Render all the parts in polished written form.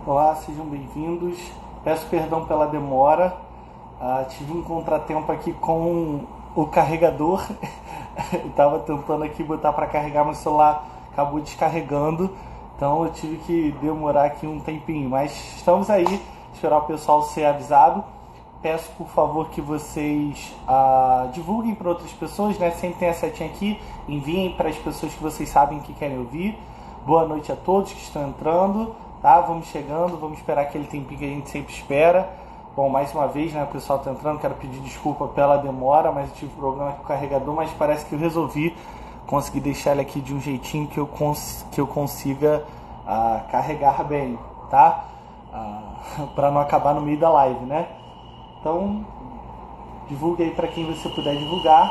Olá, sejam bem-vindos. Peço perdão pela demora. Tive um contratempo aqui com o carregador. Estava tentando aqui botar para carregar, meu celular acabou descarregando. Então eu tive que demorar aqui um tempinho. Mas estamos aí, esperar o pessoal ser avisado. Peço por favor que vocês divulguem para outras pessoas, né? Sempre tem a setinha aqui. Enviem para as pessoas que vocês sabem que querem ouvir. Boa noite a todos que estão entrando. Tá, vamos chegando, vamos esperar aquele tempinho que a gente sempre espera. Bom, mais uma vez, né, o pessoal tá entrando, quero pedir desculpa pela demora, mas eu tive problema com o carregador, mas parece que eu resolvi conseguir deixar ele aqui de um jeitinho que eu consiga carregar bem, tá? Para não acabar no meio da live, né? Então, divulgue aí para quem você puder divulgar.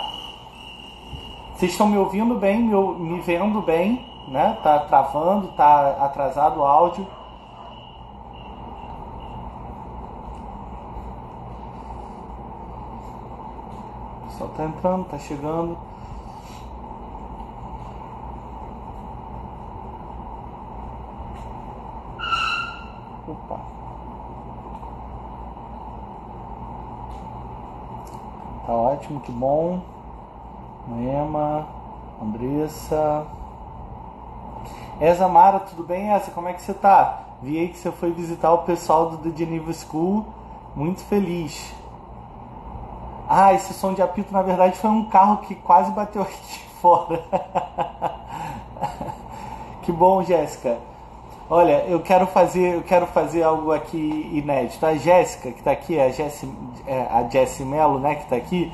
Vocês estão me ouvindo bem, me vendo bem, né? Tá travando, tá atrasado o áudio. O pessoal tá entrando, tá chegando. Opa. Tá ótimo, que bom. Noema, Andressa. Mara, tudo bem? Como é que você tá? Vi aí que você foi visitar o pessoal do The Geneva School. Muito feliz. Esse som de apito na verdade foi um carro que quase bateu aqui fora. Que bom, Jéssica. Olha, eu quero fazer algo aqui inédito. A Jéssica, que tá aqui, a Jessie Mello, né, que tá aqui,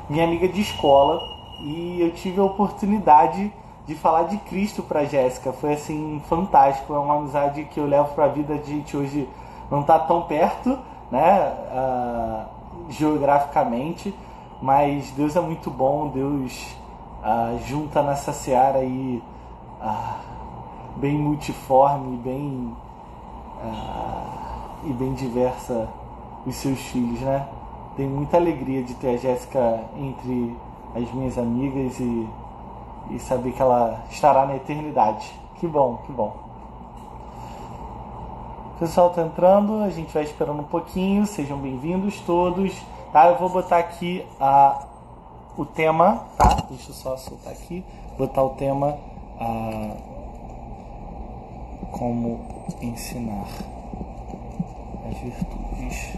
minha amiga de escola, e eu tive a oportunidade de falar de Cristo pra Jéssica. Foi assim, fantástico. É uma amizade que eu levo pra vida. A gente hoje não tá tão perto, né, geograficamente, mas Deus é muito bom. Deus junta nessa seara aí bem multiforme, e bem diversa os seus filhos, né? Tenho muita alegria de ter a Jéssica entre as minhas amigas e saber que ela estará na eternidade. Que bom, que bom. O pessoal tá entrando, a gente vai esperando um pouquinho. Sejam bem-vindos todos. Tá, eu vou botar aqui o tema, tá? Deixa eu só soltar aqui, botar o tema como ensinar as virtudes.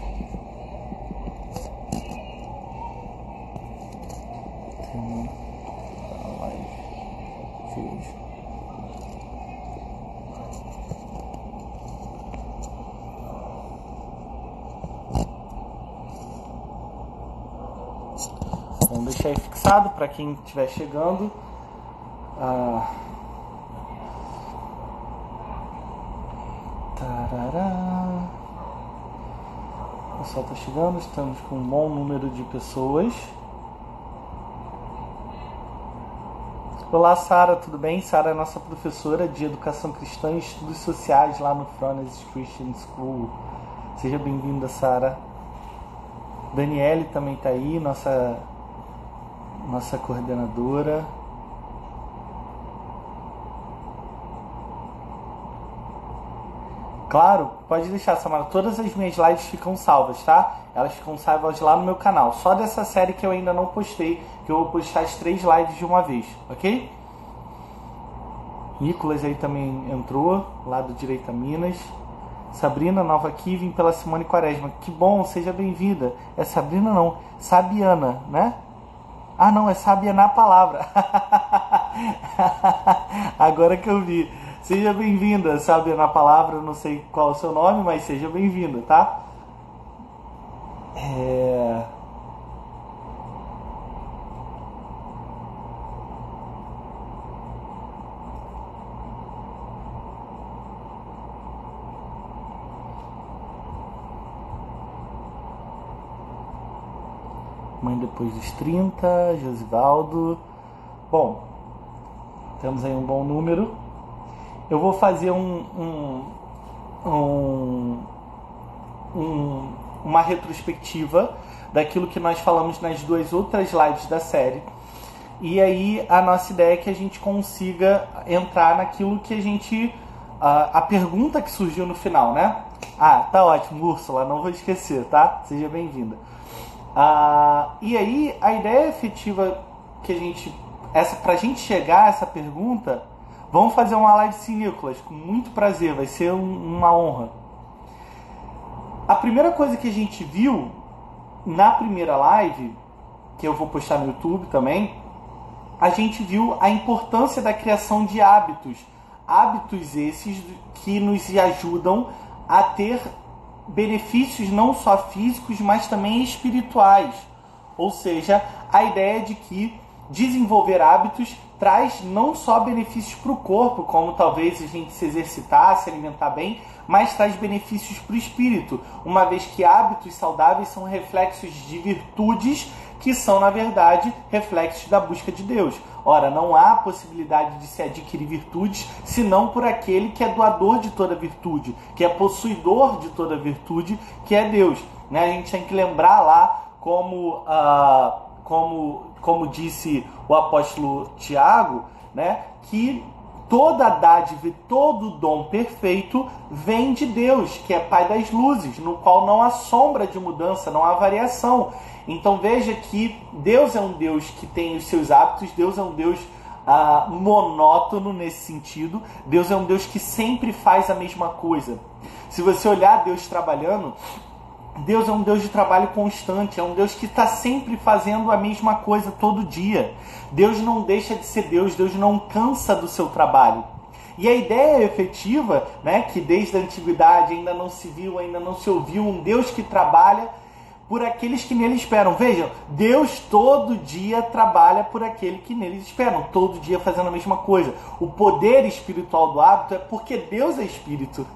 Tema da live de hoje. Vamos deixar aí fixado para quem estiver chegando. Tarará. O pessoal está chegando, estamos com um bom número de pessoas. Olá, Sara, tudo bem? Sara é nossa professora de Educação Cristã e Estudos Sociais lá no Frones Christian School. Seja bem-vinda, Sara. Daniele também está aí, nossa coordenadora. Claro, pode deixar, Samara. Todas as minhas lives ficam salvas, tá? Elas ficam salvas lá no meu canal. Só dessa série que eu ainda não postei, que eu vou postar as 3 lives de uma vez, ok? Nicolas aí também entrou, lá do Direito a Minas. Sabrina, nova aqui, vim pela Simone Quaresma. Que bom, seja bem-vinda. É Sabrina não, Sabiana, né? Não, é Sabiana a palavra. Agora que eu vi. Seja bem-vinda, Sabiana a palavra, não sei qual é o seu nome, mas seja bem-vinda, tá? Mãe depois dos 30, Josivaldo. Bom, temos aí um bom número. Eu vou fazer uma retrospectiva daquilo que nós falamos nas 2 outras lives da série. E aí a nossa ideia é que a gente consiga entrar naquilo que a gente... a pergunta que surgiu no final, né? Ah, tá ótimo, Úrsula, não vou esquecer, tá? Seja bem-vinda. E aí, a ideia efetiva que a gente... pra gente chegar a essa pergunta, vamos fazer uma live sim, Nicolas, com muito prazer, vai ser uma honra. A primeira coisa que a gente viu na primeira live, que eu vou postar no YouTube também, a gente viu a importância da criação de hábitos. Hábitos esses que nos ajudam a ter benefícios não só físicos, mas também espirituais. Ou seja, a ideia de que desenvolver hábitos traz não só benefícios para o corpo, como talvez a gente se exercitar, se alimentar bem, mas traz benefícios para o espírito, uma vez que hábitos saudáveis são reflexos de virtudes que são, na verdade, reflexos da busca de Deus. Ora, não há possibilidade de se adquirir virtudes senão por aquele que é doador de toda virtude, que é possuidor de toda virtude, que é Deus. A gente tem que lembrar lá como disse o apóstolo Tiago, que toda dádiva e todo dom perfeito vem de Deus, que é Pai das luzes, no qual não há sombra de mudança, não há variação. Então veja que Deus é um Deus que tem os seus hábitos, Deus é um Deus monótono nesse sentido, Deus é um Deus que sempre faz a mesma coisa. Se você olhar Deus trabalhando, Deus é um Deus de trabalho constante, é um Deus que está sempre fazendo a mesma coisa todo dia. Deus não deixa de ser Deus, Deus não cansa do seu trabalho. E a ideia efetiva, que desde a antiguidade ainda não se viu, ainda não se ouviu, um Deus que trabalha por aqueles que nele esperam. Vejam, Deus todo dia trabalha por aquele que nele esperam, todo dia fazendo a mesma coisa. O poder espiritual do hábito é porque Deus é espírito.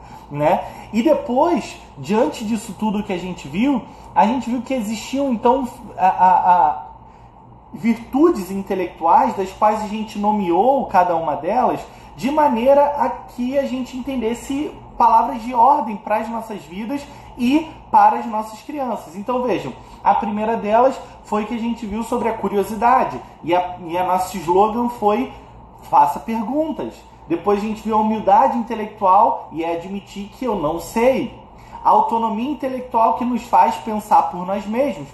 E depois, diante disso tudo que a gente viu que existiam então virtudes intelectuais das quais a gente nomeou cada uma delas de maneira a que a gente entendesse palavras de ordem para as nossas vidas e para as nossas crianças. Então vejam, a primeira delas foi que a gente viu sobre a curiosidade e a nosso slogan foi faça perguntas. Depois a gente viu a humildade intelectual e admitir que eu não sei. A autonomia intelectual que nos faz pensar por nós mesmos,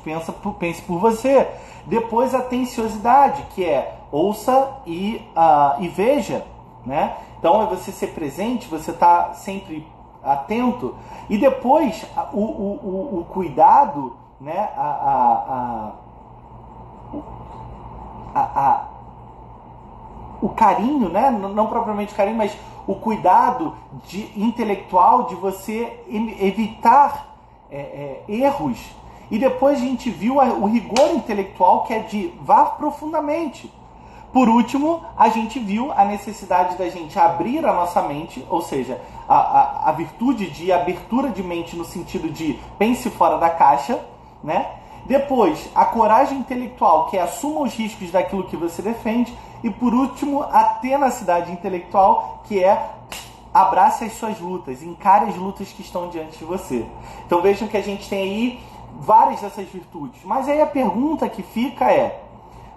pense por você. Depois a atenciosidade, que é ouça e veja. Então é você ser presente, você estar sempre atento. E depois o cuidado, o carinho, não propriamente carinho, mas o cuidado intelectual de você evitar erros. E depois a gente viu o rigor intelectual, que é de vá profundamente. Por último, a gente viu a necessidade da gente abrir a nossa mente, ou seja, a virtude de abertura de mente no sentido de pense fora da caixa, Depois, a coragem intelectual, que é assuma os riscos daquilo que você defende. E por último, a tenacidade intelectual, que é abrace as suas lutas, encare as lutas que estão diante de você. Então vejam que a gente tem aí várias dessas virtudes. Mas aí a pergunta que fica é,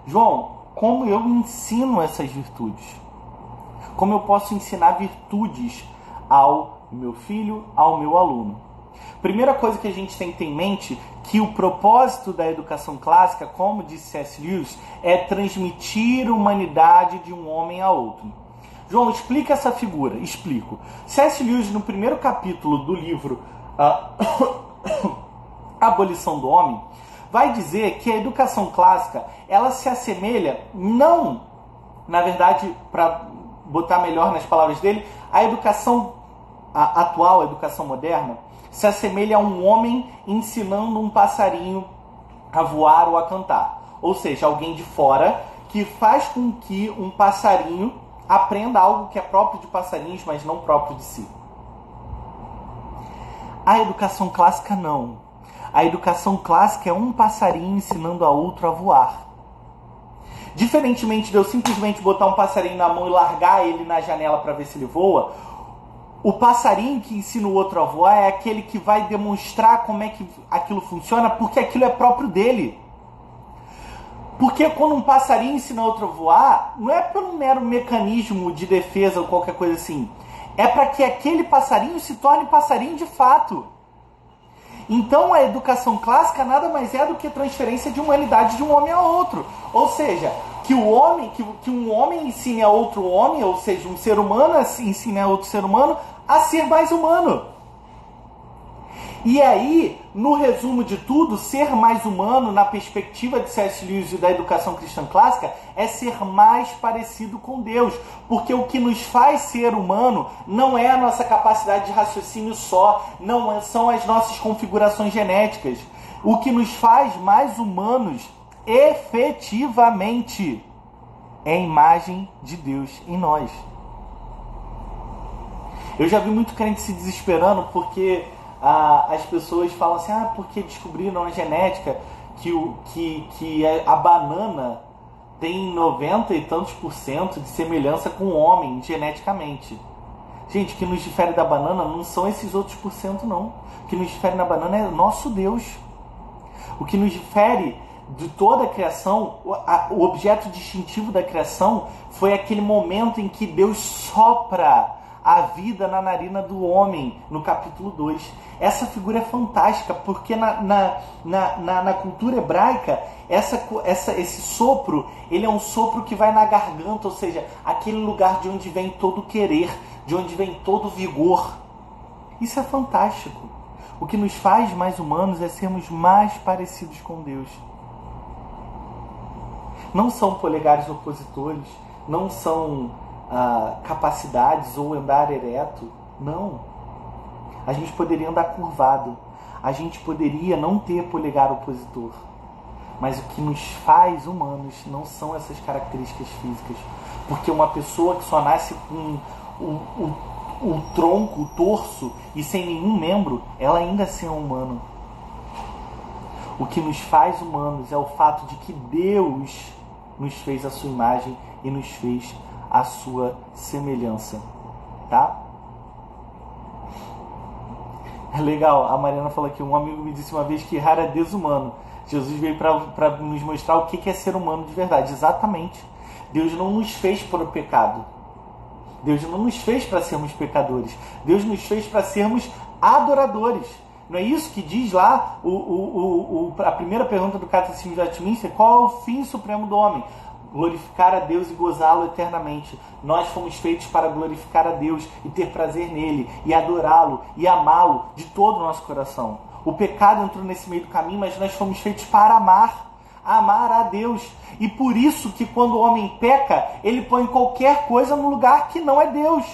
João, como eu ensino essas virtudes? Como eu posso ensinar virtudes ao meu filho, ao meu aluno? Primeira coisa que a gente tem que ter em mente que o propósito da educação clássica, como disse C.S. Lewis, é transmitir humanidade de um homem a outro. João, explica essa figura. Explico. C.S. Lewis, no primeiro capítulo do livro Abolição do Homem, vai dizer que a educação clássica, ela se assemelha, não, na verdade, para botar melhor nas palavras dele, a educação atual, a educação moderna, se assemelha a um homem ensinando um passarinho a voar ou a cantar. Ou seja, alguém de fora que faz com que um passarinho aprenda algo que é próprio de passarinhos, mas não próprio de si. A educação clássica não. A educação clássica é um passarinho ensinando a outro a voar. Diferentemente de eu simplesmente botar um passarinho na mão e largar ele na janela para ver se ele voa, o passarinho que ensina o outro a voar é aquele que vai demonstrar como é que aquilo funciona, porque aquilo é próprio dele. Porque quando um passarinho ensina outro a voar, não é por um mero mecanismo de defesa ou qualquer coisa assim. É para que aquele passarinho se torne passarinho de fato. Então a educação clássica nada mais é do que transferência de humanidade de um homem a outro. Ou seja, que um homem ensine a outro homem, ou seja, um ser humano ensine a outro ser humano a ser mais humano. E aí, no resumo de tudo, ser mais humano, na perspectiva de C.S. Lewis e da educação cristã clássica, é ser mais parecido com Deus. Porque o que nos faz ser humano não é a nossa capacidade de raciocínio só, não são as nossas configurações genéticas. O que nos faz mais humanos, efetivamente, é a imagem de Deus em nós. Eu já vi muito crente se desesperando porque as pessoas falam assim, porque descobriram na genética que a banana tem 90 e tantos % de semelhança com o homem geneticamente. Gente, o que nos difere da banana não são esses outros %, não. O que nos difere na banana é o nosso Deus. O que nos difere de toda a criação, o objeto distintivo da criação foi aquele momento em que Deus sopra a vida na narina do homem, no capítulo 2. Essa figura é fantástica, porque na cultura hebraica, esse sopro, ele é um sopro que vai na garganta, ou seja, aquele lugar de onde vem todo o querer, de onde vem todo o vigor. Isso é fantástico. O que nos faz mais humanos é sermos mais parecidos com Deus. Não são polegares opositores, não são capacidades ou andar ereto. Não. A gente poderia andar curvado. A gente poderia não ter polegar opositor. Mas o que nos faz humanos não são essas características físicas. Porque uma pessoa que só nasce com o tronco, o torso e sem nenhum membro, ela ainda assim é humano. O que nos faz humanos é o fato de que Deus nos fez a sua imagem e nos fez a sua semelhança, tá? É legal, a Mariana falou aqui, um amigo me disse uma vez que raro é desumano. Jesus veio para nos mostrar o que é ser humano de verdade. Exatamente. Deus não nos fez para o pecado. Deus não nos fez para sermos pecadores. Deus nos fez para sermos adoradores. Não é isso que diz lá a primeira pergunta do Catecismo de Westminster? Qual é o fim supremo do homem? Glorificar a Deus e gozá-lo eternamente. Nós fomos feitos para glorificar a Deus e ter prazer nele, e adorá-lo e amá-lo de todo o nosso coração. O pecado entrou nesse meio do caminho, mas nós fomos feitos para amar a Deus. E por isso que quando o homem peca, ele põe qualquer coisa no lugar que não é Deus.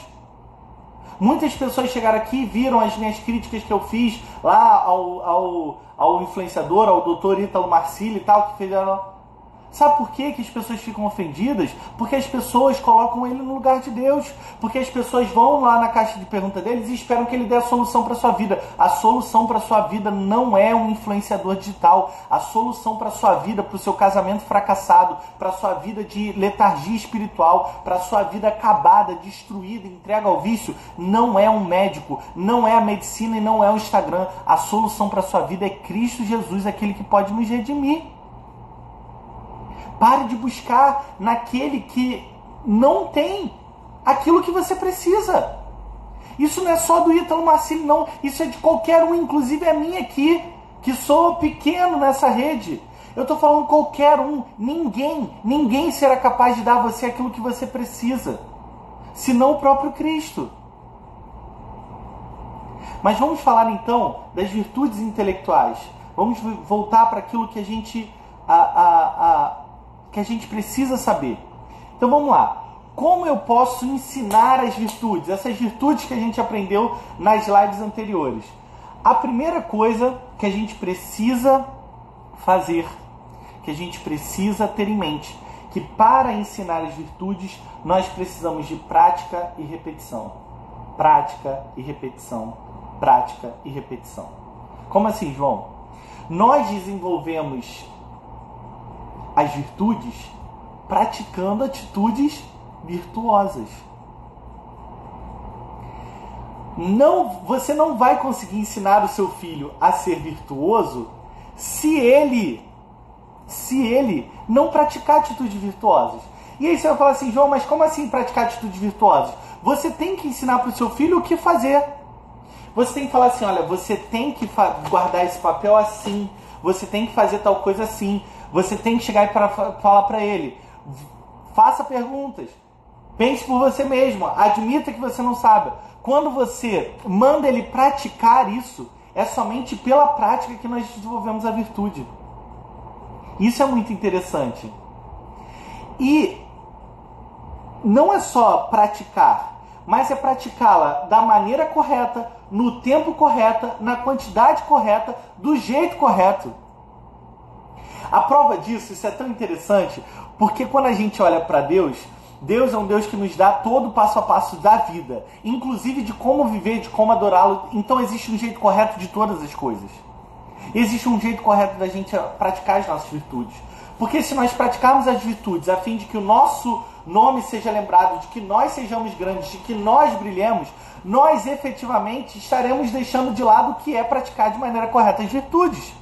Muitas pessoas chegaram aqui e viram as minhas críticas que eu fiz lá ao influenciador, ao doutor Ítalo Marcilli e tal, que fizeram. Sabe por que as pessoas ficam ofendidas? Porque as pessoas colocam ele no lugar de Deus. Porque as pessoas vão lá na caixa de pergunta deles e esperam que ele dê a solução para a sua vida. A solução para a sua vida não é um influenciador digital. A solução para a sua vida, para o seu casamento fracassado, para a sua vida de letargia espiritual, para a sua vida acabada, destruída, entregue ao vício, não é um médico, não é a medicina e não é o Instagram. A solução para a sua vida é Cristo Jesus, aquele que pode nos redimir. Pare de buscar naquele que não tem aquilo que você precisa. Isso não é só do Ítalo Marcilli, não. Isso é de qualquer um, inclusive a minha aqui, que sou pequeno nessa rede. Eu estou falando qualquer um. Ninguém será capaz de dar a você aquilo que você precisa, senão o próprio Cristo. Mas vamos falar então das virtudes intelectuais. Vamos voltar para aquilo que a gente precisa saber. Então vamos lá. Como eu posso ensinar as virtudes? Essas virtudes que a gente aprendeu nas slides anteriores. A primeira coisa que a gente precisa fazer, que a gente precisa ter em mente, que para ensinar as virtudes, nós precisamos de prática e repetição. Prática e repetição. Prática e repetição. Como assim, João? Nós desenvolvemos as virtudes praticando atitudes virtuosas. Você não vai conseguir ensinar o seu filho a ser virtuoso se ele não praticar atitudes virtuosas. E aí você vai falar assim, João, mas como assim praticar atitudes virtuosas? Você tem que ensinar para o seu filho o que fazer. Você tem que falar assim, olha, você tem que guardar esse papel assim, você tem que fazer tal coisa assim, você tem que chegar e falar para ele, faça perguntas, pense por você mesmo, admita que você não sabe. Quando você manda ele praticar isso, é somente pela prática que nós desenvolvemos a virtude. Isso é muito interessante. E não é só praticar, mas é praticá-la da maneira correta, no tempo correto, na quantidade correta, do jeito correto. A prova disso, isso é tão interessante, porque quando a gente olha para Deus, Deus é um Deus que nos dá todo o passo a passo da vida, inclusive de como viver, de como adorá-lo. Então existe um jeito correto de todas as coisas. Existe um jeito correto da gente praticar as nossas virtudes. Porque se nós praticarmos as virtudes a fim de que o nosso nome seja lembrado, de que nós sejamos grandes, de que nós brilhemos, nós efetivamente estaremos deixando de lado o que é praticar de maneira correta as virtudes.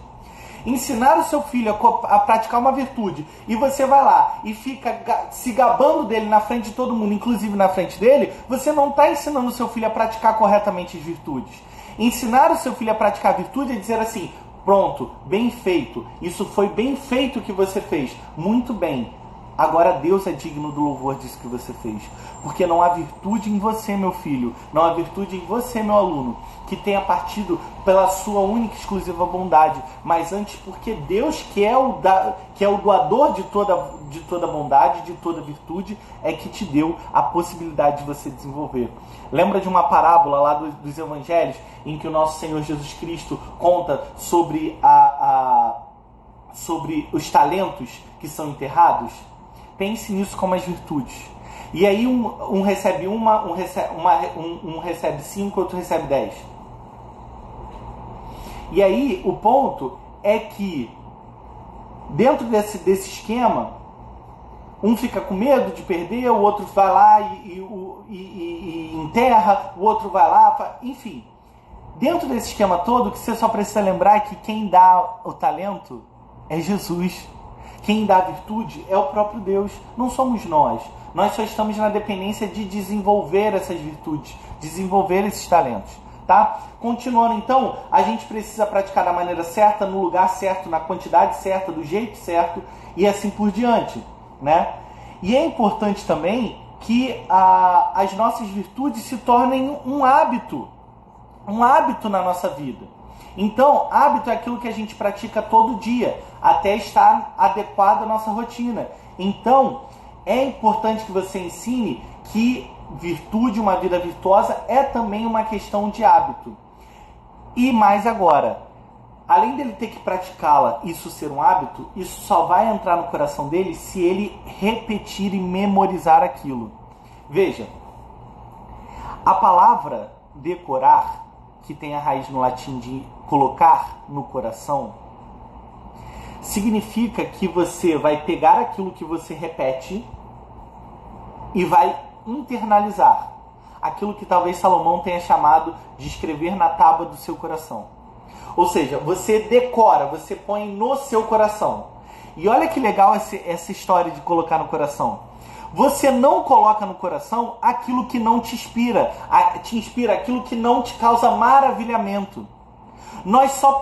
Ensinar o seu filho a praticar uma virtude e você vai lá e fica se gabando dele na frente de todo mundo, inclusive na frente dele, você não está ensinando o seu filho a praticar corretamente as virtudes. Ensinar o seu filho a praticar a virtude é dizer assim, pronto, bem feito, isso foi bem feito que você fez, muito bem. Agora Deus é digno do louvor disso que você fez. Porque não há virtude em você, meu filho, não há virtude em você, meu aluno, que tenha partido pela sua única e exclusiva bondade, mas antes porque Deus, que é o doador de toda bondade, de toda virtude, é que te deu a possibilidade de você desenvolver. Lembra de uma parábola lá dos evangelhos, em que o nosso Senhor Jesus Cristo conta sobre os talentos que são enterrados? Pense nisso como as virtudes. E aí um recebe um recebe 5, outro recebe 10. E aí o ponto é que dentro desse esquema, um fica com medo de perder, o outro vai lá e enterra, o outro vai lá, enfim. Dentro desse esquema todo, que você só precisa lembrar é que quem dá o talento é Jesus. Quem dá a virtude é o próprio Deus, não somos nós. Nós só estamos na dependência de desenvolver essas virtudes, desenvolver esses talentos. Tá? Continuando então, a gente precisa praticar da maneira certa, no lugar certo, na quantidade certa, do jeito certo e assim por diante. Né? E é importante também que as nossas virtudes se tornem um hábito na nossa vida. Então, hábito é aquilo que a gente pratica todo dia, até estar adequado à nossa rotina. Então, é importante que você ensine que virtude, uma vida virtuosa, é também uma questão de hábito. E mais agora, além dele ter que praticá-la, isso ser um hábito, isso só vai entrar no coração dele se ele repetir e memorizar aquilo. Veja, a palavra decorar, que tem a raiz no latim de colocar no coração, significa que você vai pegar aquilo que você repete e vai internalizar. Aquilo que talvez Salomão tenha chamado de escrever na tábua do seu coração. Ou seja, você decora, você põe no seu coração. E olha que legal essa história de colocar no coração. Você não coloca no coração aquilo que não te inspira aquilo que não te causa maravilhamento. Nós só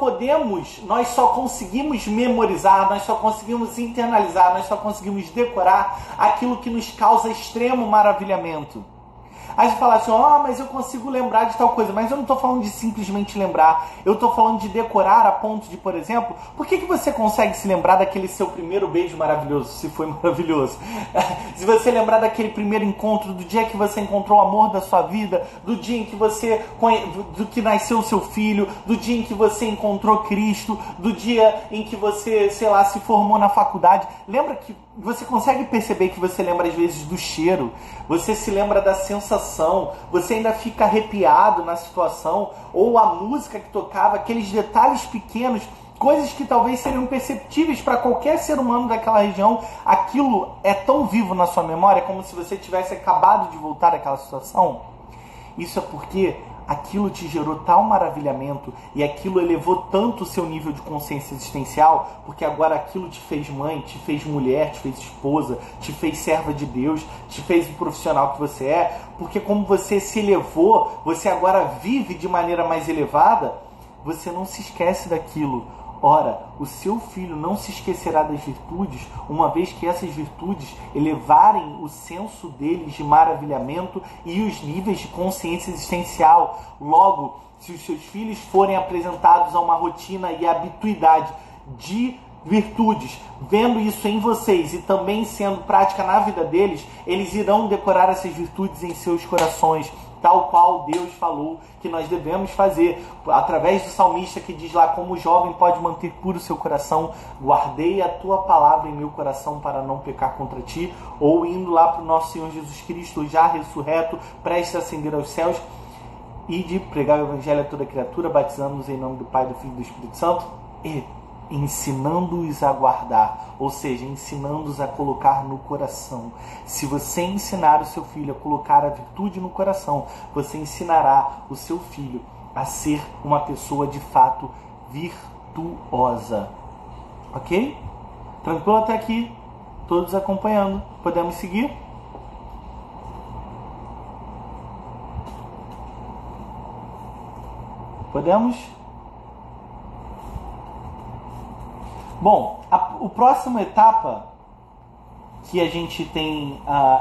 conseguimos memorizar, nós só conseguimos internalizar, nós só conseguimos decorar aquilo que nos causa extremo maravilhamento. Aí você fala assim, mas eu consigo lembrar de tal coisa. Mas eu não estou falando de simplesmente lembrar. Eu estou falando de decorar a ponto de, por exemplo, por que você consegue se lembrar daquele seu primeiro beijo maravilhoso, se foi maravilhoso? Se você lembrar daquele primeiro encontro, do dia que você encontrou o amor da sua vida, do dia em que do que nasceu o seu filho, do dia em que você encontrou Cristo, do dia em que você, se formou na faculdade. Lembra que você consegue perceber que você lembra às vezes do cheiro, você se lembra da sensação, você ainda fica arrepiado na situação, ou a música que tocava, aqueles detalhes pequenos, coisas que talvez seriam perceptíveis para qualquer ser humano daquela região, aquilo é tão vivo na sua memória como se você tivesse acabado de voltar daquela situação. Isso é porque aquilo te gerou tal maravilhamento e aquilo elevou tanto o seu nível de consciência existencial, porque agora aquilo te fez mãe, te fez mulher, te fez esposa, te fez serva de Deus, te fez o profissional que você é, porque como você se elevou, você agora vive de maneira mais elevada, você não se esquece daquilo. Ora, o seu filho não se esquecerá das virtudes, uma vez que essas virtudes elevarem o senso deles de maravilhamento e os níveis de consciência existencial. Logo, se os seus filhos forem apresentados a uma rotina e habituidade de virtudes, vendo isso em vocês e também sendo prática na vida deles, eles irão decorar essas virtudes em seus corações, tal qual Deus falou que nós devemos fazer, através do salmista que diz lá: como o jovem pode manter puro o seu coração, guardei a tua palavra em meu coração para não pecar contra ti, ou indo lá para o nosso Senhor Jesus Cristo, já ressurreto, prestes a ascender aos céus, e de pregar o evangelho a toda criatura, batizando-nos em nome do Pai, do Filho e do Espírito Santo, e ensinando-os a guardar, ou seja, ensinando-os a colocar no coração. Se você ensinar o seu filho a colocar a virtude no coração, você ensinará o seu filho a ser uma pessoa de fato virtuosa. Ok? Tranquilo até aqui? Todos acompanhando? Podemos seguir? Podemos? Bom, a próxima etapa que a gente tem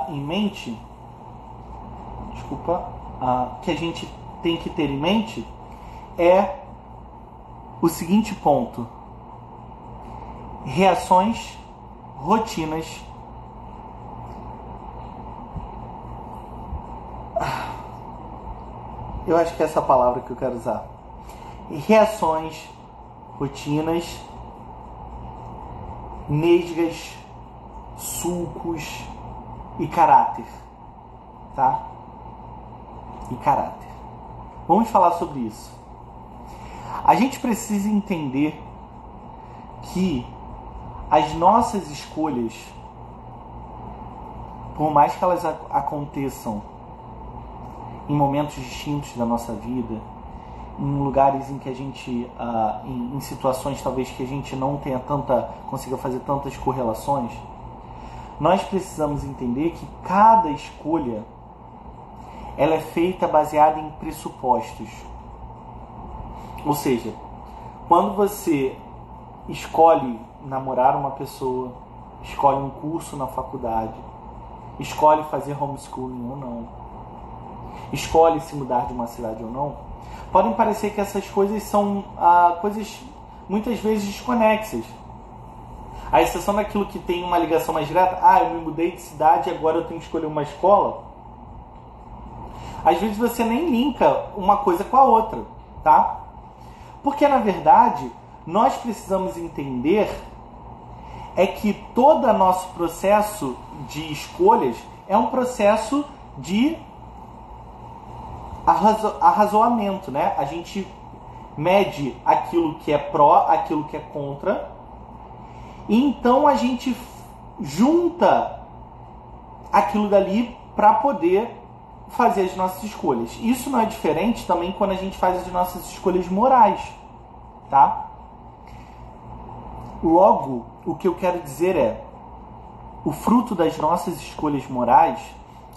em mente, que a gente tem que ter em mente é o seguinte ponto: reações, rotinas, eu acho que é essa palavra que eu quero usar. Reações, rotinas, nesgas, sulcos e caráter, tá? E caráter. Vamos falar sobre isso. A gente precisa entender que as nossas escolhas, por mais que elas aconteçam em momentos distintos da nossa vida, em lugares em que a gente, em situações talvez que a gente não tenha consiga fazer tantas correlações, nós precisamos entender que cada escolha ela é feita baseada em pressupostos. Ou seja, quando você escolhe namorar uma pessoa, escolhe um curso na faculdade, escolhe fazer homeschooling ou não, escolhe se mudar de uma cidade ou não, podem parecer que essas coisas são coisas muitas vezes desconexas. A exceção daquilo que tem uma ligação mais direta. Eu me mudei de cidade e agora eu tenho que escolher uma escola. Às vezes você nem linka uma coisa com a outra, tá? Porque na verdade nós precisamos entender que todo o nosso processo de escolhas é um processo de arrazoamento, né? A gente mede aquilo que é pró, aquilo que é contra, e então a gente junta aquilo dali para poder fazer as nossas escolhas. Isso não é diferente também quando a gente faz as nossas escolhas morais, tá? Logo, o que eu quero dizer é: o fruto das nossas escolhas morais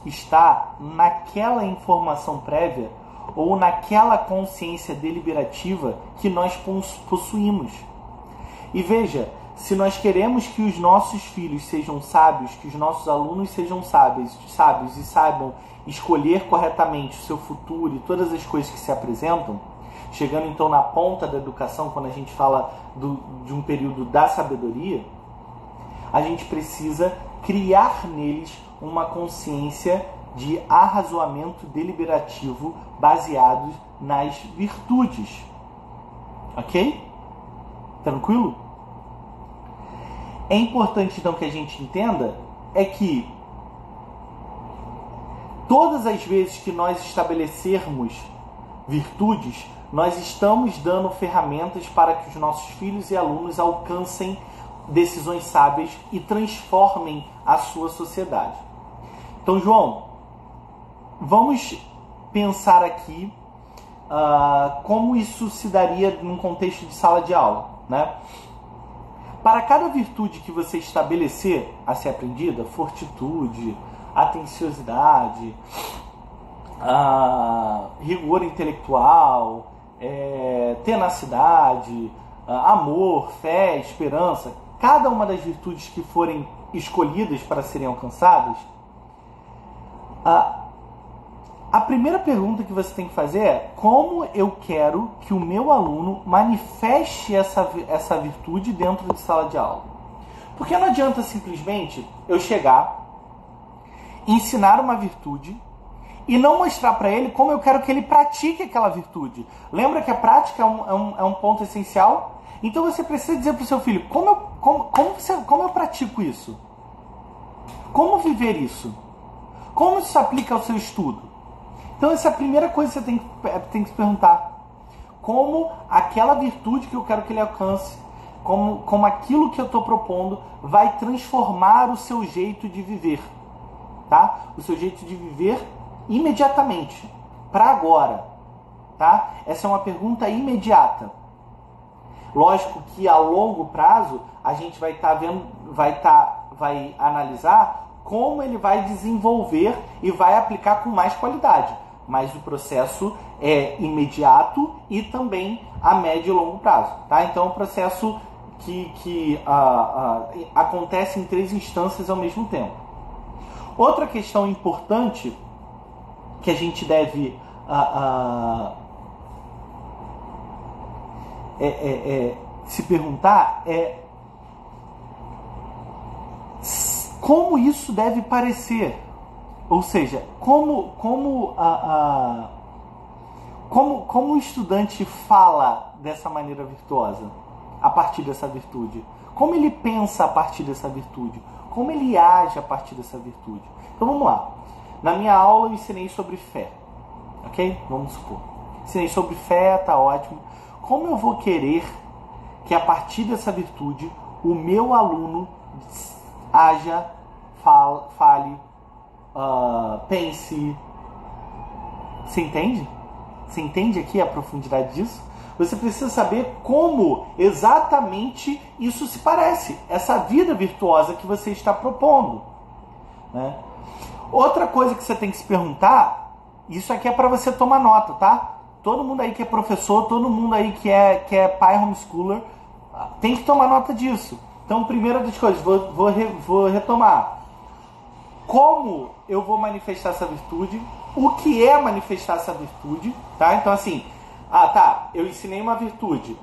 está naquela informação prévia ou naquela consciência deliberativa que nós possuímos. E veja, se nós queremos que os nossos filhos sejam sábios, que os nossos alunos sejam sábios e saibam escolher corretamente o seu futuro e todas as coisas que se apresentam, chegando então na ponta da educação, quando a gente fala de um período da sabedoria, a gente precisa criar neles uma consciência de arrazoamento deliberativo baseado nas virtudes. Ok? Tranquilo? É importante então que a gente entenda que todas as vezes que nós estabelecermos virtudes, nós estamos dando ferramentas para que os nossos filhos e alunos alcancem decisões sábias e transformem a sua sociedade. Então, João, vamos pensar aqui como isso se daria num contexto de sala de aula, né? Para cada virtude que você estabelecer a ser aprendida, fortitude, atenciosidade, rigor intelectual, tenacidade, amor, fé, esperança, cada uma das virtudes que forem escolhidas para serem alcançadas, a primeira pergunta que você tem que fazer é: como eu quero que o meu aluno manifeste essa virtude dentro de sala de aula? Porque não adianta simplesmente eu chegar, ensinar uma virtude e não mostrar para ele como eu quero que ele pratique aquela virtude. Lembra que a prática é um ponto essencial? Então você precisa dizer para o seu filho: como eu pratico isso? Como viver isso? Como isso se aplica ao seu estudo? Então essa é a primeira coisa que você tem que se perguntar. Como aquela virtude que eu quero que ele alcance, como aquilo que eu estou propondo vai transformar o seu jeito de viver. Tá? O seu jeito de viver imediatamente, para agora. Tá? Essa é uma pergunta imediata. Lógico que a longo prazo a gente vai analisar como ele vai desenvolver e vai aplicar com mais qualidade. Mas o processo é imediato e também a médio e longo prazo. Tá? Então é um processo que acontece em 3 instâncias ao mesmo tempo. Outra questão importante que a gente deve se perguntar é como isso deve parecer. Ou seja, como o estudante fala dessa maneira virtuosa, a partir dessa virtude? Como ele pensa a partir dessa virtude? Como ele age a partir dessa virtude? Então vamos lá. Na minha aula eu ensinei sobre fé. Ok? Vamos supor. Ensinei sobre fé, tá ótimo. Como eu vou querer que a partir dessa virtude o meu aluno haja, fale, pense? Você entende? Você entende aqui a profundidade disso? Você precisa saber como exatamente isso se parece, essa vida virtuosa que você está propondo, né? Outra coisa que você tem que se perguntar, isso aqui é para você tomar nota, tá? Todo mundo aí que é professor, todo mundo aí que é pai homeschooler, tem que tomar nota disso. Então, primeira das coisas, vou retomar. Como eu vou manifestar essa virtude? O que é manifestar essa virtude? Tá? Então, assim, eu ensinei uma virtude.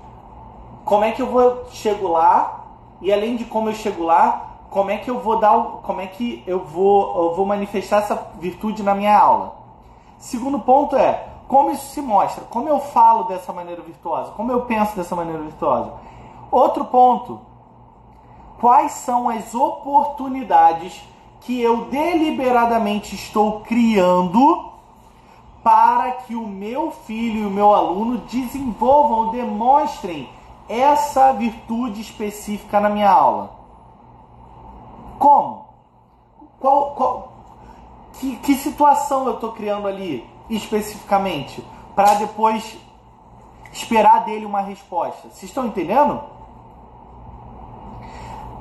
Como é que eu chego lá? E além de como eu chego lá, como é que eu vou manifestar essa virtude na minha aula? Segundo ponto é como isso se mostra, como eu falo dessa maneira virtuosa, como eu penso dessa maneira virtuosa. Outro ponto: quais são as oportunidades que eu deliberadamente estou criando para que o meu filho e o meu aluno desenvolvam, demonstrem essa virtude específica na minha aula? Como? Que situação eu estou criando ali especificamente para depois esperar dele uma resposta? Vocês estão entendendo?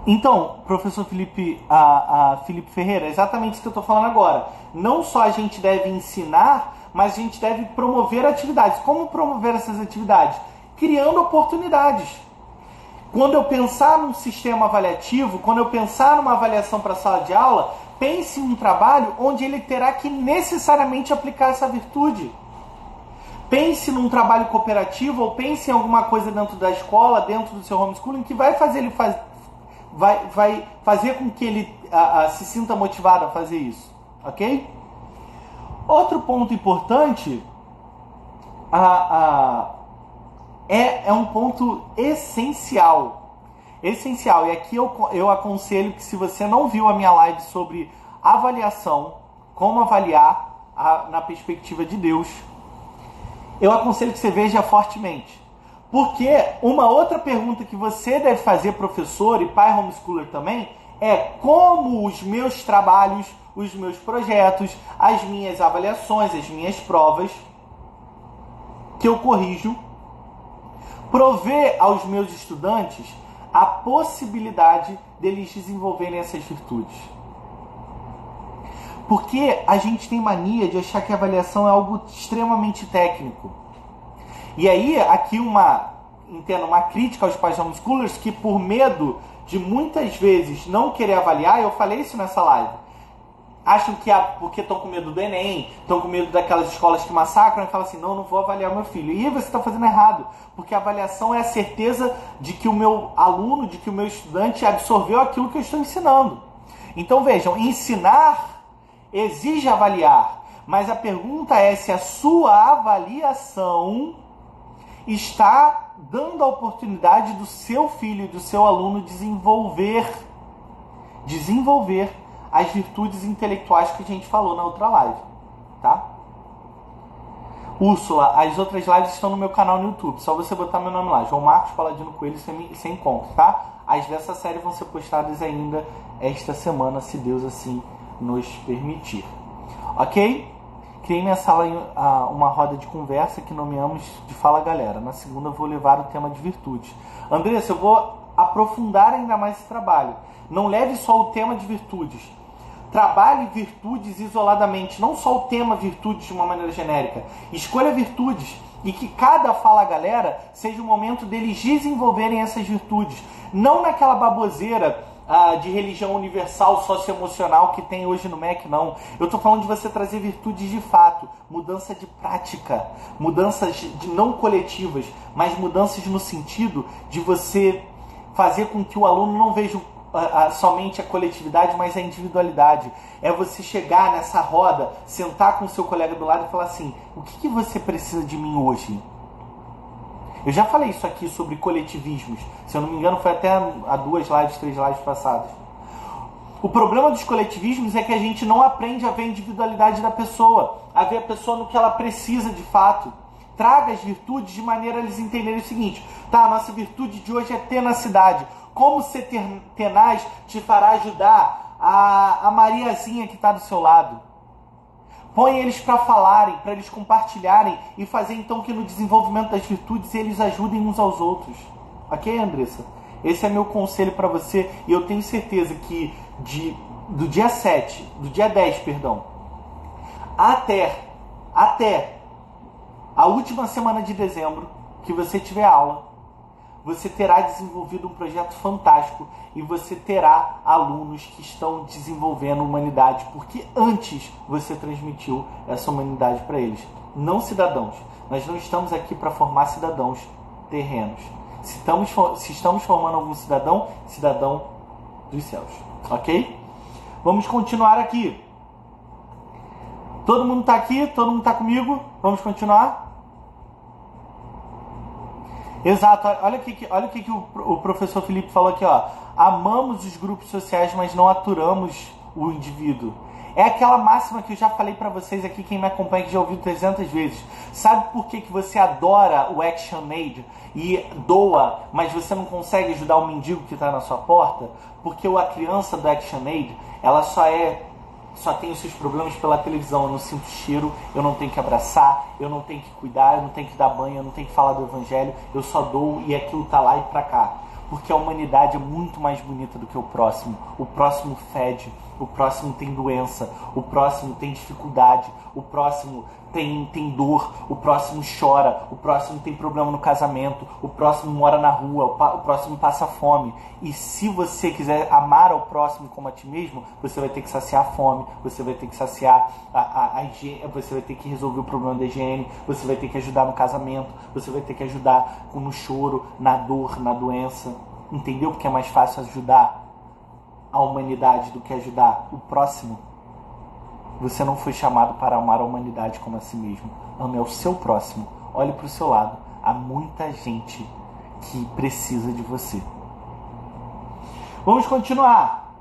Então, professor Felipe Ferreira, é exatamente isso que eu estou falando agora. Não só a gente deve ensinar, mas a gente deve promover atividades. Como promover essas atividades? Criando oportunidades. Quando eu pensar num sistema avaliativo, quando eu pensar numa avaliação para a sala de aula, pense em um trabalho onde ele terá que necessariamente aplicar essa virtude. Pense num trabalho cooperativo ou pense em alguma coisa dentro da escola, dentro do seu homeschooling, que vai fazer ele vai fazer com que ele se sinta motivado a fazer isso, ok? Outro ponto importante é um ponto essencial. E aqui eu aconselho que, se você não viu a minha live sobre avaliação, como avaliar na perspectiva de Deus, eu aconselho que você veja fortemente. Porque uma outra pergunta que você deve fazer, professor e pai homeschooler também, é como os meus trabalhos, os meus projetos, as minhas avaliações, as minhas provas, que eu corrijo, prover aos meus estudantes a possibilidade deles desenvolverem essas virtudes. Porque a gente tem mania de achar que a avaliação é algo extremamente técnico. E aí, aqui uma crítica aos pais homeschoolers que, por medo de muitas vezes não querer avaliar, eu falei isso nessa live, acham que porque estão com medo do Enem, estão com medo daquelas escolas que massacram, e falam assim, não vou avaliar meu filho. E aí você está fazendo errado, porque a avaliação é a certeza de que o meu aluno, de que o meu estudante absorveu aquilo que eu estou ensinando. Então vejam, ensinar exige avaliar, mas a pergunta é se a sua avaliação está dando a oportunidade do seu filho e do seu aluno desenvolver as virtudes intelectuais que a gente falou na outra live, tá? Úrsula, as outras lives estão no meu canal no YouTube, só você botar meu nome lá, João Marcos Paladino Coelho, você encontra, tá? As dessa série vão ser postadas ainda esta semana, se Deus assim nos permitir. Ok? Criei minha sala uma roda de conversa que nomeamos de Fala Galera. Na segunda eu vou levar o tema de virtudes. Andressa, eu vou aprofundar ainda mais esse trabalho. Não leve só o tema de virtudes. Trabalhe virtudes isoladamente, não só o tema virtudes de uma maneira genérica. Escolha virtudes e que cada Fala Galera seja o momento deles desenvolverem essas virtudes. Não naquela baboseira de religião universal, socioemocional que tem hoje no MEC, não. Eu estou falando de você trazer virtudes de fato, mudança de prática, mudanças não coletivas, mas mudanças no sentido de você fazer com que o aluno não veja somente a coletividade, mas a individualidade. É você chegar nessa roda, sentar com o seu colega do lado e falar assim, o que você precisa de mim hoje? Eu já falei isso aqui sobre coletivismos. Se eu não me engano, foi até há 2 lives, 3 lives passadas. O problema dos coletivismos é que a gente não aprende a ver a individualidade da pessoa, a ver a pessoa no que ela precisa de fato. Traga as virtudes de maneira a eles entenderem o seguinte, tá, a nossa virtude de hoje é tenacidade. Como ser tenaz te fará ajudar a Mariazinha que está do seu lado? Põe eles para falarem, para eles compartilharem e fazer então que no desenvolvimento das virtudes eles ajudem uns aos outros. Ok, Andressa? Esse é meu conselho para você e eu tenho certeza que do dia 10, até a última semana de dezembro que você tiver aula, você terá desenvolvido um projeto fantástico e você terá alunos que estão desenvolvendo humanidade, porque antes você transmitiu essa humanidade para eles. Não cidadãos. Nós não estamos aqui para formar cidadãos terrenos. Se estamos formando algum cidadão dos céus. Ok? Vamos continuar aqui. Todo mundo está aqui? Todo mundo está comigo? Vamos continuar? Exato, olha o que o professor Felipe falou aqui, ó. Amamos os grupos sociais, mas não aturamos o indivíduo. É aquela máxima que eu já falei para vocês aqui, quem me acompanha, que já ouviu 300 vezes. Sabe por que você adora o ActionAid e doa, mas você não consegue ajudar o mendigo que está na sua porta? Porque a criança do ActionAid, ela só tem os seus problemas pela televisão. Eu não sinto cheiro, eu não tenho que abraçar, eu não tenho que cuidar, eu não tenho que dar banho, eu não tenho que falar do evangelho, eu só dou e aquilo tá lá e pra cá. Porque a humanidade é muito mais bonita do que o próximo. O próximo fede, o próximo tem doença, o próximo tem dificuldade, o próximo tem dor, o próximo chora, o próximo tem problema no casamento, o próximo mora na rua, o próximo passa fome. E se você quiser amar ao próximo como a ti mesmo, você vai ter que saciar a fome, você vai ter que saciar a higiene, você vai ter que resolver o problema da higiene, você vai ter que ajudar no casamento, você vai ter que ajudar no choro, na dor, na doença. Entendeu? Porque é mais fácil ajudar a humanidade do que ajudar o próximo. Você não foi chamado para amar a humanidade como a si mesmo. Ame ao seu próximo. Olhe para o seu lado. Há muita gente que precisa de você. Vamos continuar.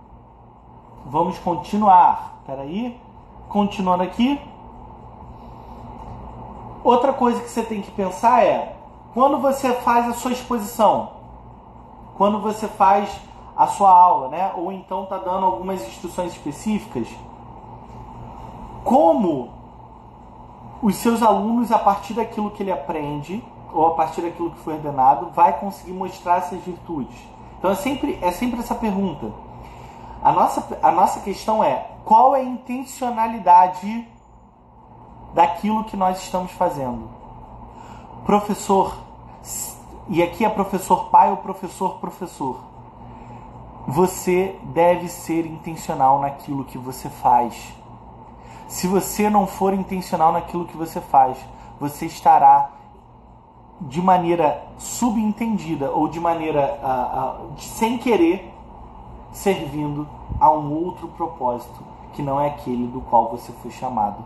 Espera aí. Continuando aqui. Outra coisa que você tem que pensar é, quando você faz a sua exposição, quando você faz a sua aula, né? Ou então está dando algumas instruções específicas, como os seus alunos, a partir daquilo que ele aprende, ou a partir daquilo que foi ordenado, vai conseguir mostrar essas virtudes. Então é sempre essa pergunta. A nossa questão é: qual é a intencionalidade daquilo que nós estamos fazendo? Professor, e aqui é professor pai ou professor, você deve ser intencional naquilo que você faz. Se você não for intencional naquilo que você faz, você estará de maneira subentendida ou de maneira sem querer servindo a um outro propósito que não é aquele do qual você foi chamado.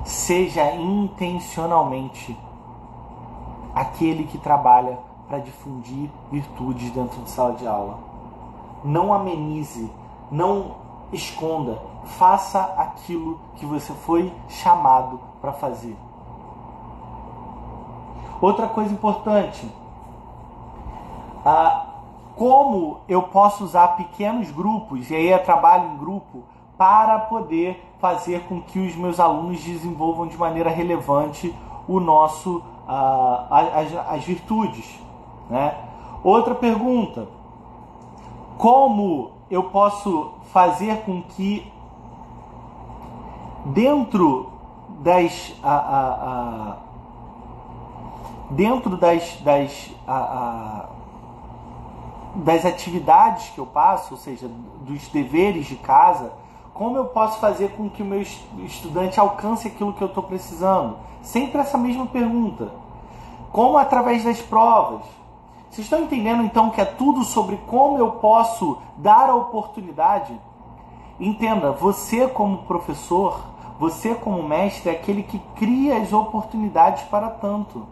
Seja intencionalmente aquele que trabalha para difundir virtudes dentro de sala de aula. Não amenize, não esconda, faça aquilo que você foi chamado para fazer. Outra coisa importante, como eu posso usar pequenos grupos, e aí é trabalho em grupo, para poder fazer com que os meus alunos desenvolvam de maneira relevante o nosso, as virtudes, né? Outra pergunta: como eu posso fazer com que dentro das atividades que eu passo, ou seja, dos deveres de casa, como eu posso fazer com que o meu estudante alcance aquilo que eu estou precisando? Sempre essa mesma pergunta. Como através das provas? Vocês estão entendendo então que é tudo sobre como eu posso dar a oportunidade? Entenda, você como professor, você como mestre, é aquele que cria as oportunidades para tanto.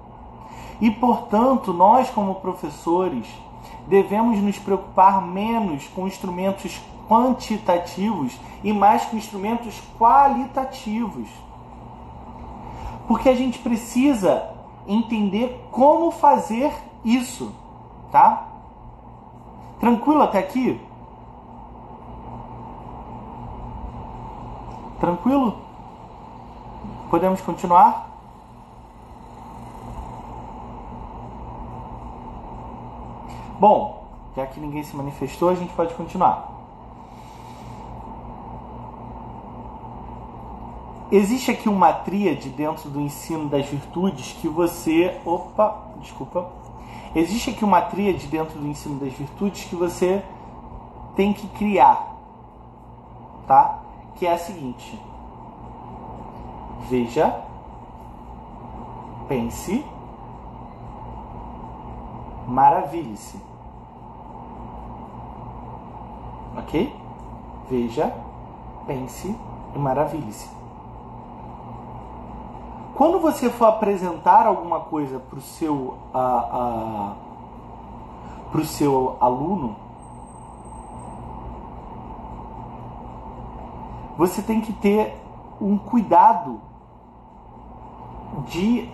E, portanto, nós como professores devemos nos preocupar menos com instrumentos quantitativos e mais com instrumentos qualitativos. Porque a gente precisa entender como fazer isso, tá? Tranquilo até aqui? Tranquilo? Podemos continuar? Bom, já que ninguém se manifestou, a gente pode continuar. Existe aqui uma tríade dentro do ensino das virtudes que você... Existe aqui uma tríade dentro do ensino das virtudes que você tem que criar, tá? Que é a seguinte: veja, pense, maravilhe-se. Ok? Veja, pense e maravilhe-se. Quando você for apresentar alguma coisa para o seu aluno, você tem que ter um cuidado de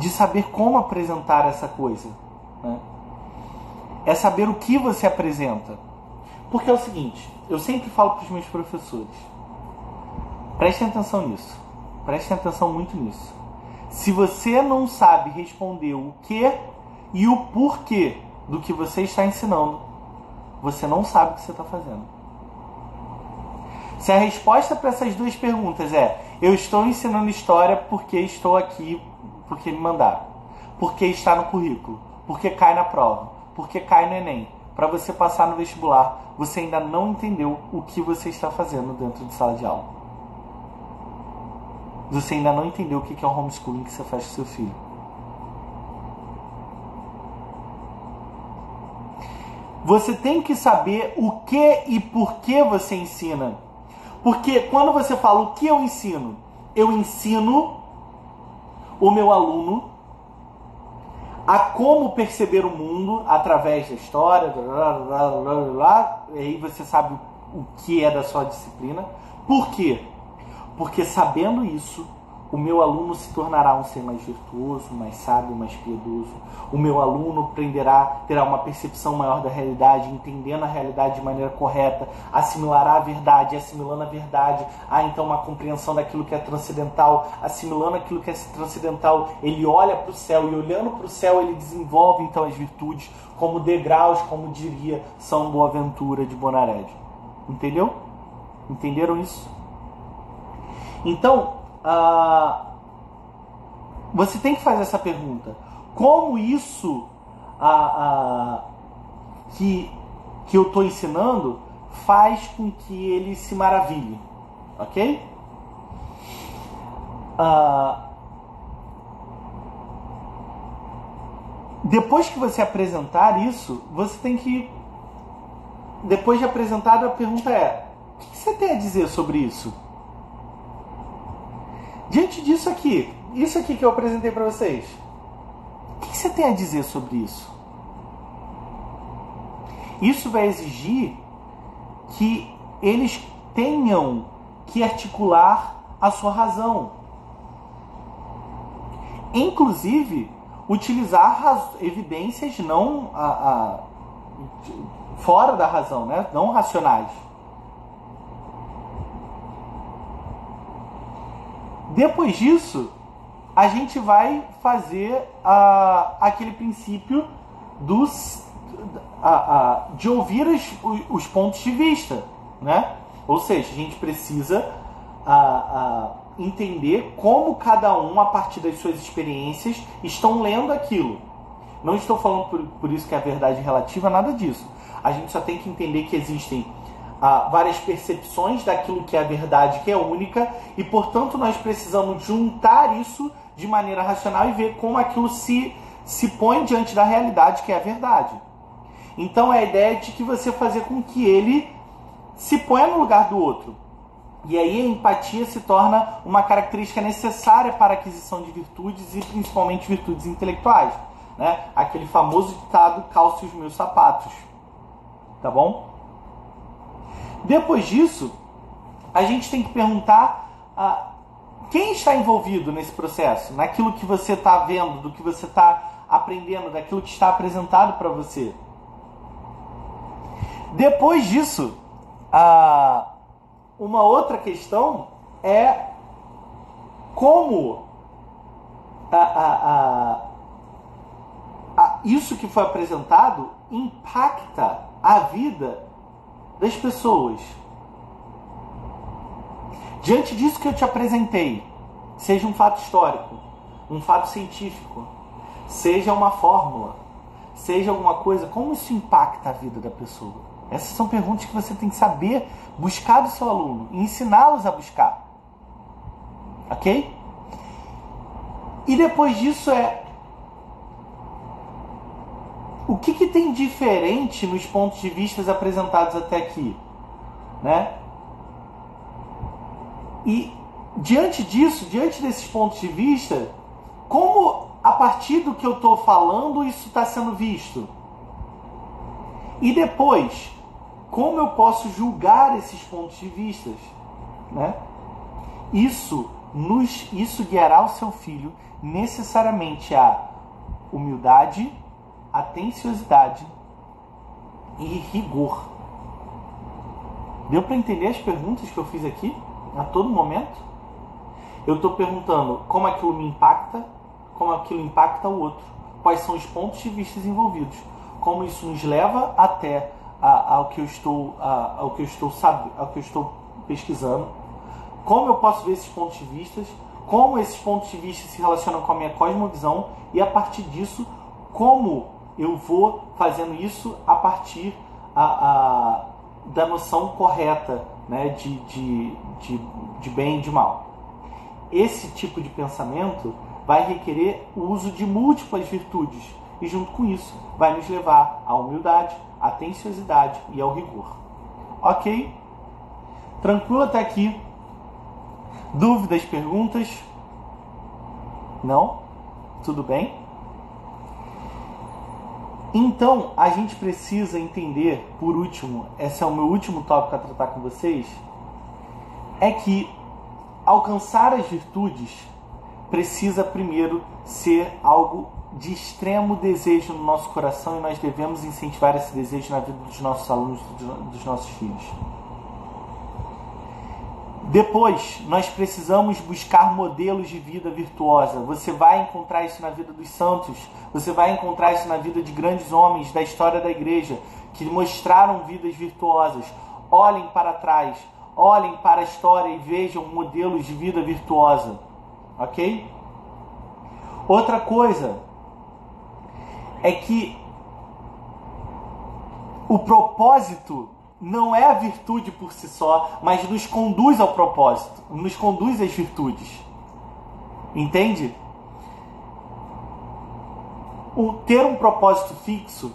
saber como apresentar essa coisa, né? É saber o que você apresenta. Porque é o seguinte, eu sempre falo para os meus professores: prestem atenção nisso, prestem atenção muito nisso. Se você não sabe responder o que e o porquê do que você está ensinando, você não sabe o que você está fazendo. Se a resposta para essas duas perguntas é: eu estou ensinando história porque estou aqui, porque me mandaram, porque está no currículo, porque cai na prova, porque cai no Enem, para você passar no vestibular, você ainda não entendeu o que você está fazendo dentro de sala de aula. Você ainda não entendeu o que é o homeschooling que você faz com seu filho. Você tem que saber o que e por que você ensina. Porque quando você fala o que eu ensino o meu aluno a como perceber o mundo através da história, e aí você sabe o que é da sua disciplina. Por quê? Porque sabendo isso, o meu aluno se tornará um ser mais virtuoso, mais sábio, mais piedoso. O meu aluno terá uma percepção maior da realidade, entendendo a realidade de maneira correta, assimilará a verdade, assimilando a verdade, há então uma compreensão daquilo que é transcendental, assimilando aquilo que é transcendental, ele olha para o céu, e olhando para o céu ele desenvolve então as virtudes como degraus, como diria São Boaventura de Bonarédio. Entendeu? Entenderam isso? Então, você tem que fazer essa pergunta. Como isso que eu estou ensinando faz com que ele se maravilhe? Ok? Depois que você apresentar isso, você tem que... Depois de apresentado, a pergunta é: o que você tem a dizer sobre isso? Diante disso aqui, isso aqui que eu apresentei para vocês, o que você tem a dizer sobre isso? Isso vai exigir que eles tenham que articular a sua razão. Inclusive, utilizar evidências não fora da razão, né? Não racionais. Depois disso, a gente vai fazer aquele princípio de ouvir os pontos de vista, né? Ou seja, a gente precisa entender como cada um, a partir das suas experiências, estão lendo aquilo. Não estou falando por isso que é a verdade relativa, nada disso. A gente só tem que entender que existem várias percepções daquilo que é a verdade, que é única, e portanto nós precisamos juntar isso de maneira racional e ver como aquilo se põe diante da realidade, que é a verdade. Então é a ideia de que você fazer com que ele se ponha no lugar do outro. E aí a empatia se torna uma característica necessária para a aquisição de virtudes, e principalmente virtudes intelectuais, né? Aquele famoso ditado: calce os meus sapatos. Tá bom? Depois disso, a gente tem que perguntar quem está envolvido nesse processo, naquilo que você está vendo, do que você está aprendendo, daquilo que está apresentado para você. Depois disso, uma outra questão é como isso que foi apresentado impacta a vida das pessoas. Diante disso que eu te apresentei, seja um fato histórico, um fato científico, seja uma fórmula, seja alguma coisa, como isso impacta a vida da pessoa? Essas são perguntas que você tem que saber buscar do seu aluno e ensiná-los a buscar. Ok? E depois disso o que tem diferente nos pontos de vista apresentados até aqui, né? E diante disso, diante desses pontos de vista, como a partir do que eu estou falando isso está sendo visto? E depois, como eu posso julgar esses pontos de vista, né? Isso guiará o seu filho necessariamente a humildade, atenciosidade e rigor. Deu para entender as perguntas que eu fiz aqui a todo momento? Eu estou perguntando como aquilo me impacta, como aquilo impacta o outro, quais são os pontos de vista envolvidos, como isso nos leva até ao que eu estou pesquisando, como eu posso ver esses pontos de vista, como esses pontos de vista se relacionam com a minha cosmovisão, e a partir disso, como eu vou fazendo isso a partir da noção correta, né, de bem e de mal. Esse tipo de pensamento vai requerer o uso de múltiplas virtudes, e junto com isso vai nos levar à humildade, à atenciosidade e ao rigor. Ok? Tranquilo até aqui? Dúvidas, perguntas? Não? Tudo bem? Então, a gente precisa entender, por último, esse é o meu último tópico a tratar com vocês, é que alcançar as virtudes precisa primeiro ser algo de extremo desejo no nosso coração, e nós devemos incentivar esse desejo na vida dos nossos alunos, dos nossos filhos. Depois, nós precisamos buscar modelos de vida virtuosa. Você vai encontrar isso na vida dos santos, você vai encontrar isso na vida de grandes homens da história da igreja, que mostraram vidas virtuosas. Olhem para trás, olhem para a história e vejam modelos de vida virtuosa. Ok? Outra coisa é que o propósito não é a virtude por si só, mas nos conduz ao propósito, nos conduz às virtudes. Entende? Ter um propósito fixo,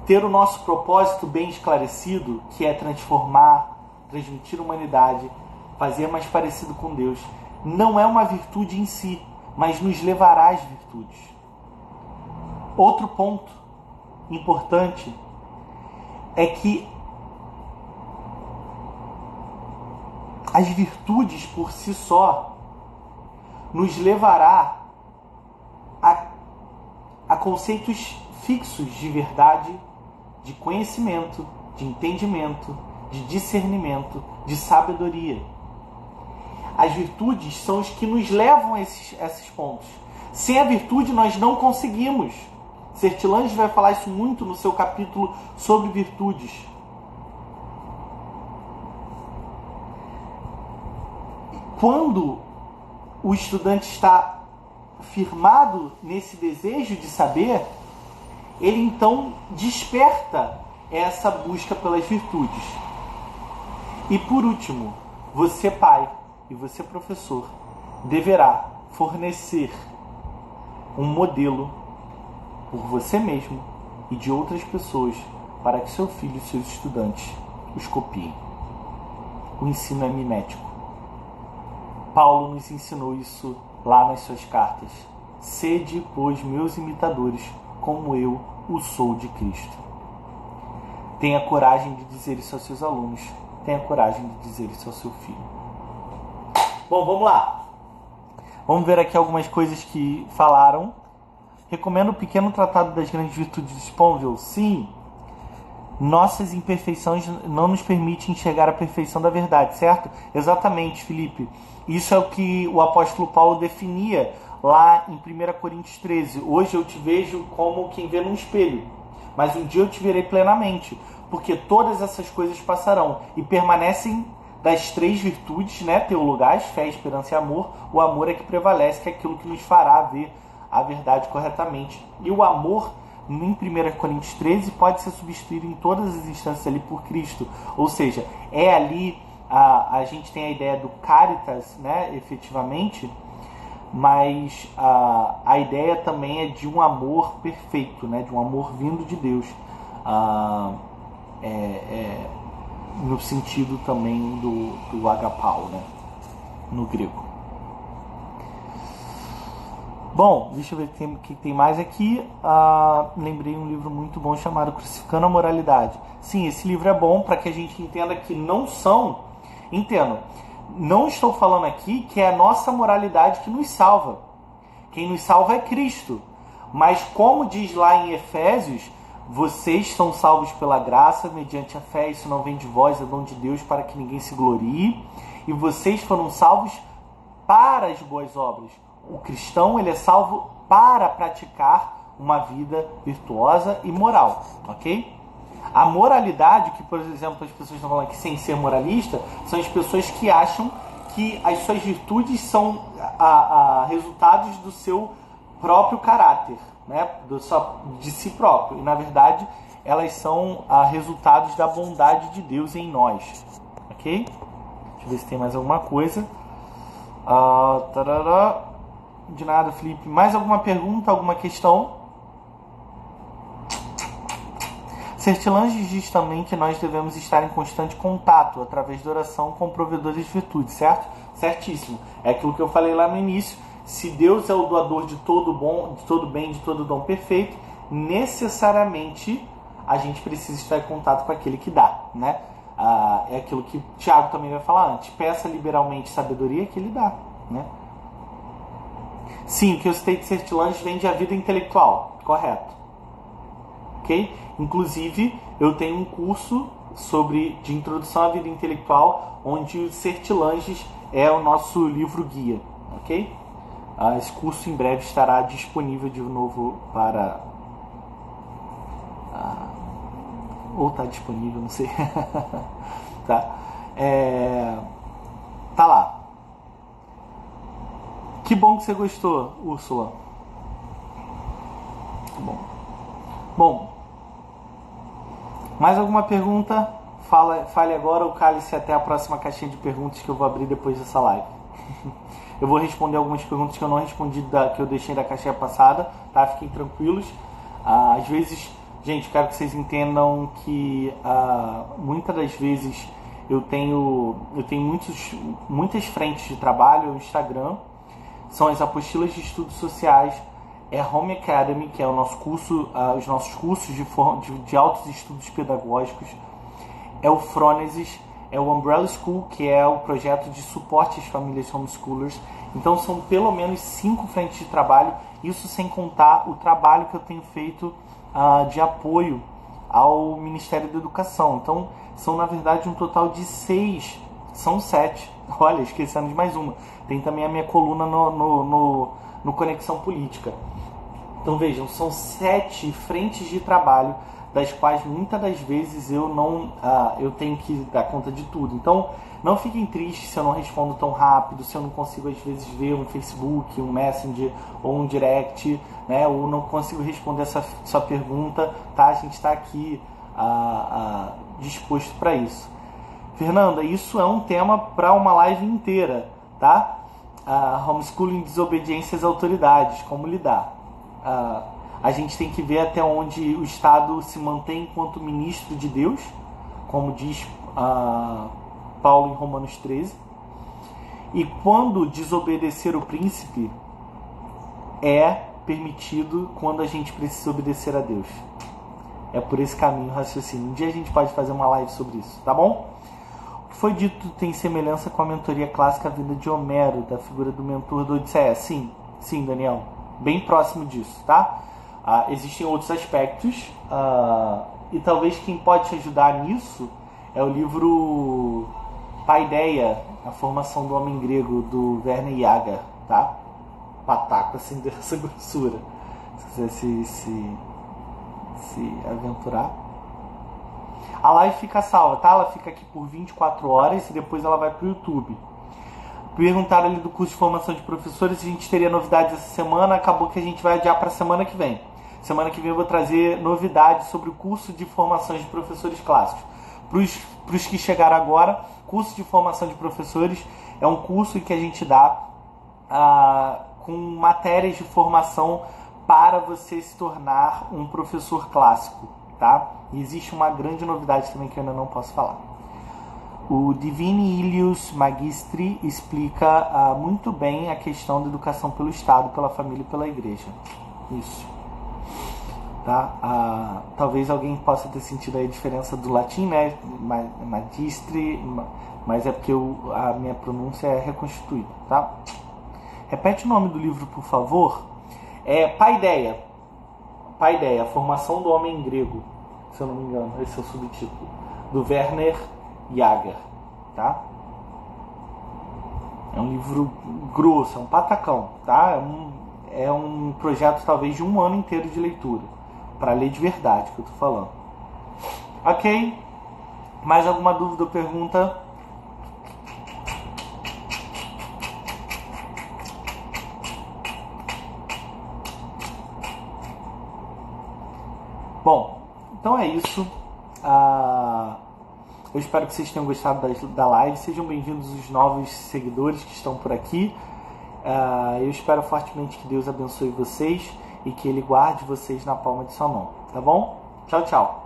ter o nosso propósito bem esclarecido, que é transformar, transmitir a humanidade, fazer mais parecido com Deus, não é uma virtude em si, mas nos levará às virtudes. Outro ponto importante é que as virtudes por si só nos levará a conceitos fixos de verdade, de conhecimento, de entendimento, de discernimento, de sabedoria. As virtudes são os que nos levam a esses pontos. Sem a virtude nós não conseguimos. Sertilanges vai falar isso muito no seu capítulo sobre virtudes. Quando o estudante está firmado nesse desejo de saber, ele então desperta essa busca pelas virtudes. E por último, você pai e você professor deverá fornecer um modelo por você mesmo e de outras pessoas para que seu filho e seus estudantes os copiem. O ensino é mimético. Paulo nos ensinou isso lá nas suas cartas. Sede, pois, meus imitadores, como eu o sou de Cristo. Tenha coragem de dizer isso aos seus alunos. Tenha coragem de dizer isso ao seu filho. Bom, vamos lá. Vamos ver aqui algumas coisas que falaram. Recomendo o pequeno tratado das grandes virtudes de Sponville. Sim, nossas imperfeições não nos permitem enxergar a perfeição da verdade, certo? Exatamente, Felipe. Isso é o que o apóstolo Paulo definia lá em 1 Coríntios 13. Hoje eu te vejo como quem vê num espelho, mas um dia eu te verei plenamente, porque todas essas coisas passarão e permanecem das três virtudes, né, teologais, fé, esperança e amor. O amor é que prevalece, que é aquilo que nos fará ver a verdade corretamente. E o amor, em 1 Coríntios 13, pode ser substituído em todas as instâncias ali por Cristo. Ou seja, é ali, a gente tem a ideia do caritas, né, efetivamente, mas a ideia também é de um amor perfeito, né, de um amor vindo de Deus. No sentido também do agapau, né, no grego. Bom, deixa eu ver o que tem mais aqui. Lembrei um livro muito bom chamado Crucificando a Moralidade. Sim, esse livro é bom para que a gente entenda que não são... Entendo, não estou falando aqui que é a nossa moralidade que nos salva. Quem nos salva é Cristo. Mas como diz lá em Efésios, vocês são salvos pela graça, mediante a fé, isso não vem de vós, é dom de Deus, para que ninguém se glorie. E vocês foram salvos para as boas obras. O cristão, ele é salvo para praticar uma vida virtuosa e moral, ok? A moralidade, que por exemplo as pessoas estão falando aqui sem ser moralista, são as pessoas que acham que as suas virtudes são resultados do seu próprio caráter, né? De si próprio. E na verdade elas são resultados da bondade de Deus em nós, ok? Deixa eu ver se tem mais alguma coisa. De nada, Felipe. Mais alguma pergunta, alguma questão? Sertilanges diz também que nós devemos estar em constante contato, através da oração, com o provedor das virtudes, certo? Certíssimo. É aquilo que eu falei lá no início. Se Deus é o doador de todo bom, de todo bem, de todo dom perfeito, necessariamente a gente precisa estar em contato com aquele que dá, né? É aquilo que Tiago também vai falar antes. Peça liberalmente sabedoria que ele dá, né? Sim, o que eu citei de Sertilanges vem de A Vida Intelectual, correto. Ok? Inclusive, eu tenho um curso de introdução à vida intelectual, onde o Sertilanges é o nosso livro guia, ok? Esse curso em breve estará disponível de novo para... ou está disponível, não sei. Tá? Tá lá. Que bom que você gostou, Úrsula. Bom, mais alguma pergunta? Fale agora ou cale-se até a próxima caixinha de perguntas que eu vou abrir depois dessa live. Eu vou responder algumas perguntas que eu não respondi, que eu deixei da caixinha passada, tá? Fiquem tranquilos. Às vezes, gente, quero que vocês entendam que muitas das vezes eu tenho muitas frentes de trabalho. O Instagram são as apostilas de estudos sociais, é a Home Academy, que é o nosso curso, os nossos cursos de altos estudos pedagógicos, é o Frônesis, é o Umbrella School, que é o projeto de suporte às famílias homeschoolers. Então são pelo menos 5 frentes de trabalho, isso sem contar o trabalho que eu tenho feito de apoio ao Ministério da Educação. Então são na verdade um total de 6, são 7. Olha, esquecendo de mais uma. Tem também a minha coluna no Conexão Política. Então vejam, são 7 frentes de trabalho, das quais muitas das vezes eu tenho que dar conta de tudo. Então não fiquem tristes se eu não respondo tão rápido, se eu não consigo às vezes ver um Facebook, um Messenger ou um Direct, né? Ou não consigo responder essa sua pergunta, tá? A gente está aqui disposto para isso. Fernanda, isso é um tema para uma live inteira, tá? Homeschooling, desobediência às autoridades, como lidar. A gente tem que ver até onde o Estado se mantém enquanto ministro de Deus, como diz Paulo em Romanos 13. E quando desobedecer o príncipe é permitido quando a gente precisa obedecer a Deus. É por esse caminho, raciocínio. Um dia a gente pode fazer uma live sobre isso, tá bom? O que foi dito tem semelhança com a mentoria clássica vinda de Homero, da figura do mentor do Odisseia. Sim, Daniel. Bem próximo disso, tá? Existem outros aspectos e talvez quem pode te ajudar nisso é o livro Paideia, a formação do homem grego, do Werner Jaeger, tá? Pataco assim dessa grossura, se quiser se aventurar. A live fica salva, tá? Ela fica aqui por 24 horas e depois ela vai pro YouTube. Perguntaram ali do curso de formação de professores se a gente teria novidades essa semana. Acabou que a gente vai adiar para semana que vem. Semana que vem eu vou trazer novidades sobre o curso de formação de professores clássicos. Para os que chegaram agora, curso de formação de professores é um curso em que a gente dá com matérias de formação para você se tornar um professor clássico, tá? E existe uma grande novidade também que eu ainda não posso falar. O Divini Ilius Magistri explica muito bem a questão da educação pelo Estado, pela família e pela igreja. Isso. Tá? Talvez alguém possa ter sentido aí a diferença do latim, né? Magistri, mas é porque a minha pronúncia é reconstituída, tá? Repete o nome do livro, por favor. É Paideia, a formação do homem grego, se eu não me engano, esse é o subtítulo, do Werner Jaeger, tá? É um livro grosso, é um patacão, tá? É um projeto talvez de um ano inteiro de leitura, para ler de verdade, que eu tô falando. Ok? Mais alguma dúvida ou pergunta? Bom, então é isso. Eu espero que vocês tenham gostado da live. Sejam bem-vindos os novos seguidores que estão por aqui. Eu espero fortemente que Deus abençoe vocês e que Ele guarde vocês na palma de sua mão. Tá bom? Tchau, tchau.